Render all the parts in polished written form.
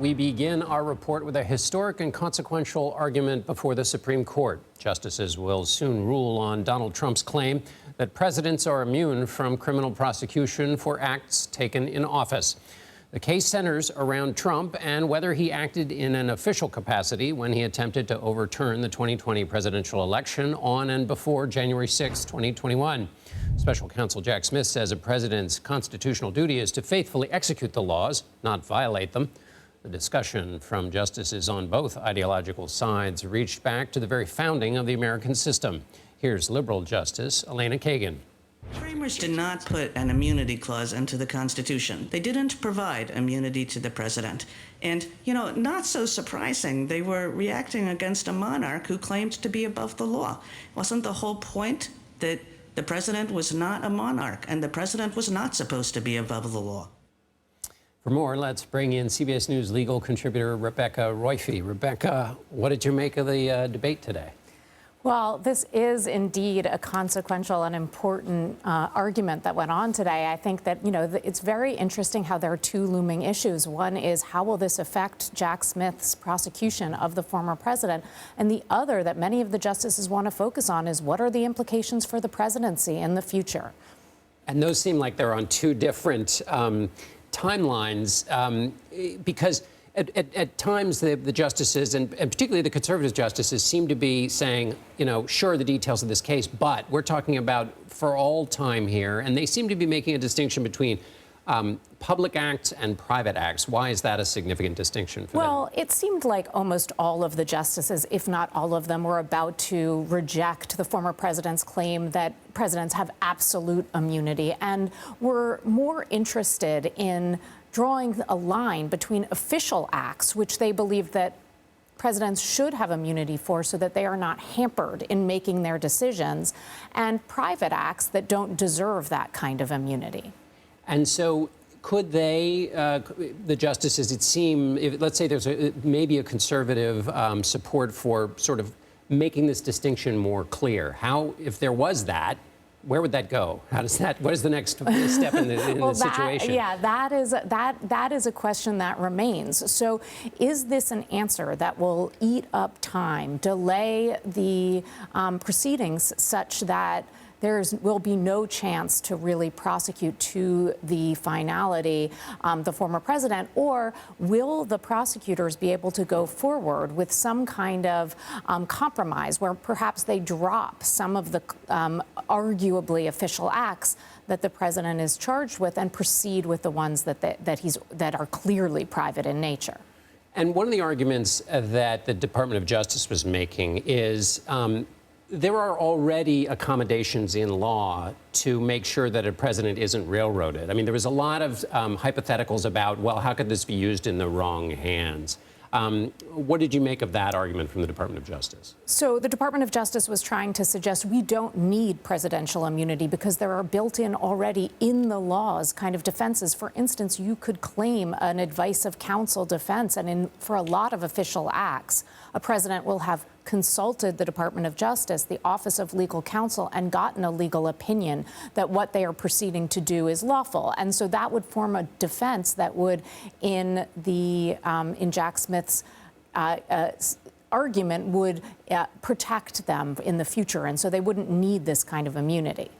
We begin our report with a historic and consequential argument before the Supreme Court. Justices will soon rule on Donald Trump's claim that presidents are immune from criminal prosecution for acts taken in office. The case centers around Trump and whether he acted in an official capacity when he attempted to overturn the 2020 presidential election on and before January 6, 2021. Special counsel Jack Smith says a president's constitutional duty is to faithfully execute the laws, not violate them. The discussion from justices on both ideological sides reached back to the very founding of the American system. Here's liberal Justice Elena Kagan. Framers did not put an immunity clause into the Constitution. They didn't provide immunity to the president. And, not so surprising, they were reacting against a monarch who claimed to be above the law. Wasn't the whole point that the president was not a monarch and the president was not supposed to be above the law? For more, let's bring in CBS News legal contributor Rebecca Roiphe. Rebecca, what did you make of the debate today? Well, this is indeed a consequential and important argument that went on today. I think that, it's very interesting how there are two looming issues. One is how will this affect Jack Smith's prosecution of the former president? And the other that many of the justices want to focus on is what are the implications for the presidency in the future? And those seem like they're on two different timelines, because at times the justices, and particularly the conservative justices, seem to be saying, sure, the details of this case, but we're talking about for all time here. And they seem to be making a distinction between public acts and private acts. Why is that a significant distinction for them? Well, it seemed like almost all of the justices, if not all of them, were about to reject the former president's claim that presidents have absolute immunity and were more interested in drawing a line between official acts, which they believe that presidents should have immunity for so that they are not hampered in making their decisions, and private acts that don't deserve that kind of immunity. And so could they, the justices, it seemed, let's say there's maybe a conservative support for sort of making this distinction more clear. How, if there was that, where would that go? How does that, what is the next step in the situation? That is a question that remains. So is this an answer that will eat up time, delay the proceedings such that there will be no chance to really prosecute to the finality the former president? Or will the prosecutors be able to go forward with some kind of compromise where perhaps they drop some of the arguably official acts that the president is charged with and proceed with the ones that are clearly private in nature? And one of the arguments that the Department of Justice was making is there are already accommodations in law to make sure that a president isn't railroaded. I mean, there was a lot of hypotheticals about, well, how could this be used in the wrong hands? What did you make of that argument from the Department of Justice? So the Department of Justice was trying to suggest we don't need presidential immunity because there are built-in already in the laws kind of defenses. For instance, you could claim an advice of counsel defense, and for a lot of official acts, a president will have consulted the Department of Justice, the Office of Legal Counsel, and gotten a legal opinion that what they are proceeding to do is lawful. And so that would form a defense that would, in Jack Smith's argument, would protect them in the future. And so they wouldn't need this kind of immunity.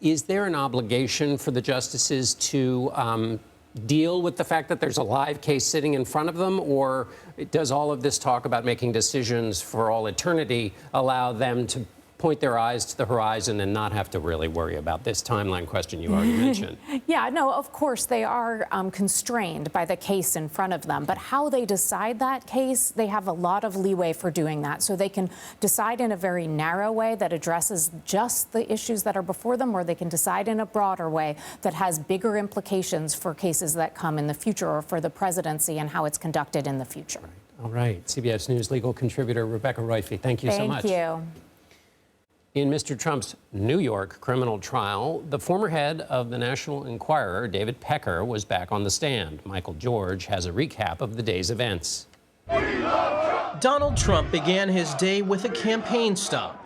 Is there an obligation for the justices to deal with the fact that there's a live case sitting in front of them, or does all of this talk about making decisions for all eternity allow them to point their eyes to the horizon and not have to really worry about this timeline question you already mentioned? Yeah, no, of course they are constrained by the case in front of them, but how they decide that case, they have a lot of leeway for doing that. So they can decide in a very narrow way that addresses just the issues that are before them, or they can decide in a broader way that has bigger implications for cases that come in the future or for the presidency and how it's conducted in the future. All right. CBS News legal contributor Rebecca Roiphe, thank you so much. Thank you. In Mr. Trump's New York criminal trial, the former head of the National Enquirer, David Pecker, was back on the stand. Michael George has a recap of the day's events. Donald Trump began his day with a campaign stop.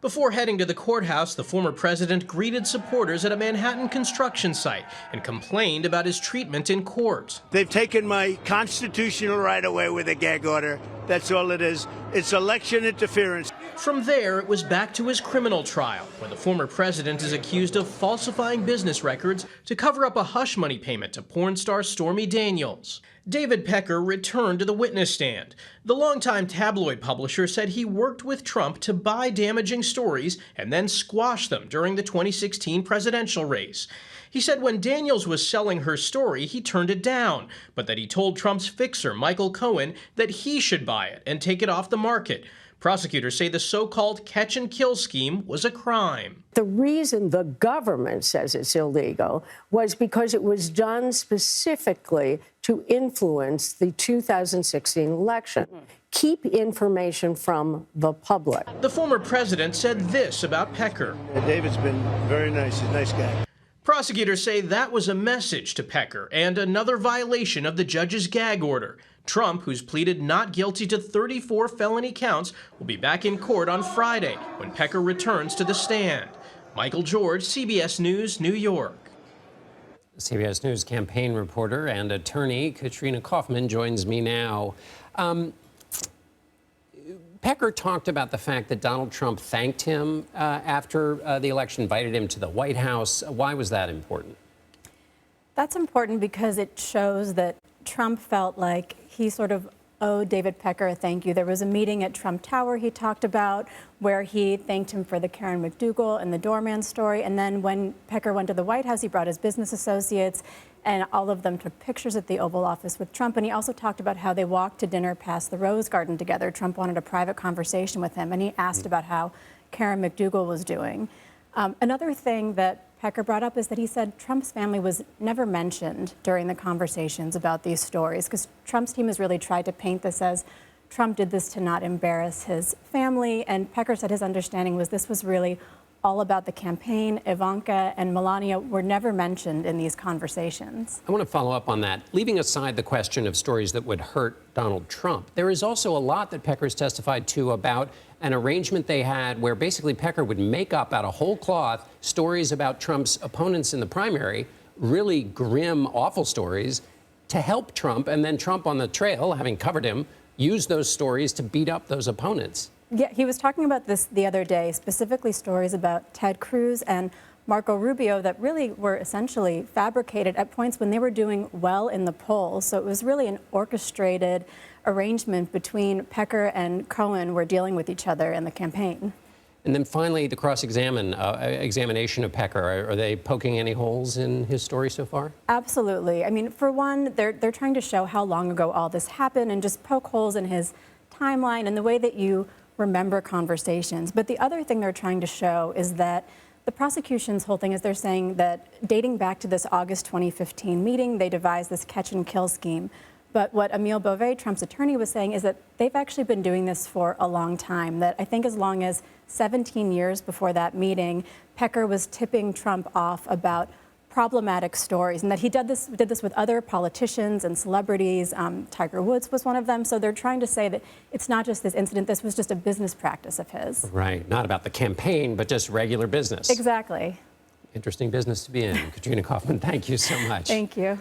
Before heading to the courthouse, the former president greeted supporters at a Manhattan construction site and complained about his treatment in court. They've taken my constitutional right away with a gag order. That's all it is. It's election interference. From there, it was back to his criminal trial, where the former president is accused of falsifying business records to cover up a hush money payment to porn star Stormy Daniels. David Pecker returned to the witness stand. The longtime tabloid publisher said he worked with Trump to buy damaging stories and then squash them during the 2016 presidential race. He said when Daniels was selling her story, he turned it down, but that he told Trump's fixer, Michael Cohen, that he should buy it and take it off the market. Prosecutors say the so-called catch-and-kill scheme was a crime. The reason the government says it's illegal was because it was done specifically to influence the 2016 election. Keep information from the public. The former president said this about Pecker. David's been very nice. He's a nice guy. Prosecutors say that was a message to Pecker and another violation of the judge's gag order. Trump, who's pleaded not guilty to 34 felony counts, will be back in court on Friday when Pecker returns to the stand. Michael George, CBS News, New York. CBS News campaign reporter and attorney Katrina Kaufman joins me now. Pecker talked about the fact that Donald Trump thanked him after the election, invited him to the White House. Why was that important? That's important because it shows that Trump felt like he sort of owed David Pecker a thank you. There was a meeting at Trump Tower he talked about where he thanked him for the Karen McDougal and the doorman story. And then when Pecker went to the White House, he brought his business associates and all of them took pictures at the Oval Office with Trump. And he also talked about how they walked to dinner past the Rose Garden together. Trump wanted a private conversation with him and he asked about how Karen McDougal was doing. Another thing that Pecker brought up is that he said Trump's family was never mentioned during the conversations about these stories because Trump's team has really tried to paint this as Trump did this to not embarrass his family. And Pecker said his understanding was this was really all about the campaign. Ivanka and Melania were never mentioned in these conversations. I want to follow up on that. Leaving aside the question of stories that would hurt Donald Trump, there is also a lot that Pecker's testified to about an arrangement they had where basically Pecker would make up out of whole cloth stories about Trump's opponents in the primary, really grim, awful stories, to help Trump, and then Trump on the trail, having covered him, used those stories to beat up those opponents. Yeah, he was talking about this the other day, specifically stories about Ted Cruz and Marco Rubio that really were essentially fabricated at points when they were doing well in the polls. So it was really an orchestrated arrangement between Pecker and Cohen were dealing with each other in the campaign. And then finally, the examination of Pecker. Are they poking any holes in his story so far? Absolutely. I mean, for one, they're trying to show how long ago all this happened and just poke holes in his timeline and the way that you remember conversations. But the other thing they're trying to show is that the prosecution's whole thing is they're saying that dating back to this August 2015 meeting, they devised this catch-and-kill scheme. But what Emile Beauvais, Trump's attorney, was saying is that they've actually been doing this for a long time, that I think as long as 17 years before that meeting, Pecker was tipping Trump off about problematic stories, and that he did this with other politicians and celebrities. Tiger Woods was one of them. So they're trying to say that it's not just this incident, this was just a business practice of his. Right, not about the campaign, but just regular business. Exactly. Interesting business to be in. Katrina Kaufman, thank you so much. Thank you.